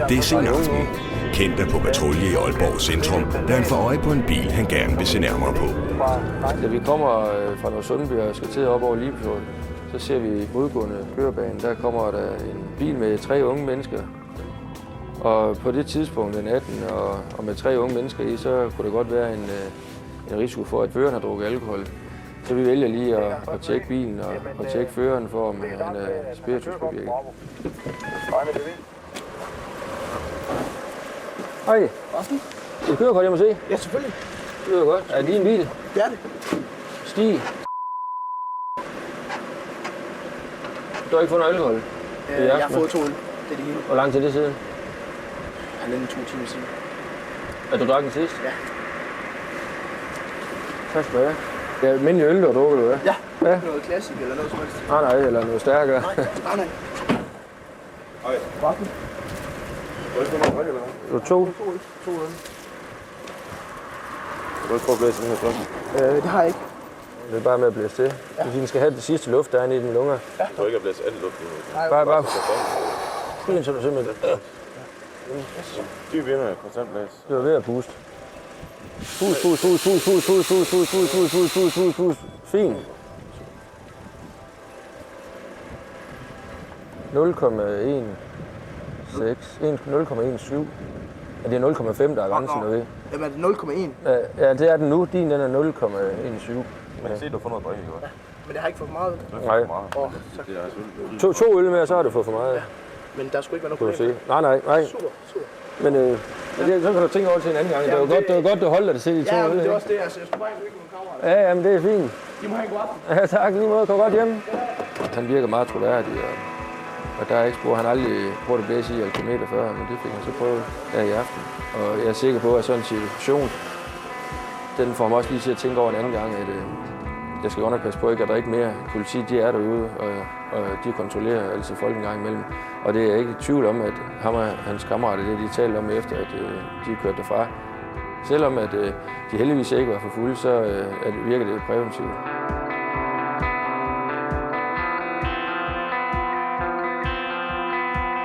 Det er sen aften. Kent er på patrulje i Aalborg Centrum, da han får øje på en bil, han gerne vil se nærmere på. Da vi kommer fra Nørresundby og skal til op over Limfjorden, så ser vi i modgående kørebanen, der kommer der en bil med 3 unge mennesker. Og på det tidspunkt, den 18, og med 3 unge mennesker i, så kunne det godt være en risiko for, at føreren har drukket alkohol. Så vi vælger lige at tjekke bilen og tjekke føreren for, om han er spirituspåvirket. Hej. Skal du køre godt hjem og se? Ja, selvfølgelig. Det lyder godt. Er det din bil? Det er det. Stig. Du har ikke fået noget alkohol? Jeg har fået 2 øl. Det er det hele. Hvor lang tid er det siden? 1,5-2 timer siden. At du drak den sidst? Ja. Tak skal du have. Det er almindelig øl, du har drukket, eller hvad? Ja. Ja. Noget klassik eller noget som helst. Nej, eller noget stærkere. Nej. Hej. Bakken. Vil du få noget eller hvad? Du 2? 2 øl. Du vil prøve at blæse den her først. Det har jeg ikke. Det er bare med at blæse til. Ja. Den skal have det sidste luft, der er inde i dine lunger. Ja. Du tror ikke at blæse alt luft nu. Bare. Fint, så du simpelthen. Dyb ind og konstant blæs. Du er ved at puste. Pust. Fint. 0,17. Ja, det er 0,5, der er grænsen, du ved. Jamen er det 0,1? Ja, det er den nu. Din den er 0,17. Man kan se, at du har fået noget drikke, ikke? Ja. Men det har ikke fået for meget. Nej. Tak. Det er selvfølgelig. 2 øl mere, så har du fået for meget. Ja. Men der skulle ikke være Kan noget du problem. se? Nej. Super. Men så kan du tænke over til en anden gang. Det var godt, du holdt dig til de 2 Ja, øl. men det er ikke? også det. Altså, jeg skulle bare ikke med kammerater. Ja, men det er fint. I må have en god aften. Ja, tak. Lige måde. Kom godt hjem. Han virker meget troværdig, og der er ikke spor. Han har aldrig prøvet at blæse i alkometer før, men det fik han så prøvet her i aften. Og jeg er sikker på, at sådan en situation, den får mig også lige til at tænke over en anden gang, at jeg skal godt passe på, ikke, at der ikke mere politi, de er derude, og de kontrollerer altså folk en gang imellem. Og det er jeg ikke i tvivl om, at ham og hans kammerater, det de talte om efter, at de kørte derfra. Selvom at de heldigvis ikke var for fulde, så virker det præventivt.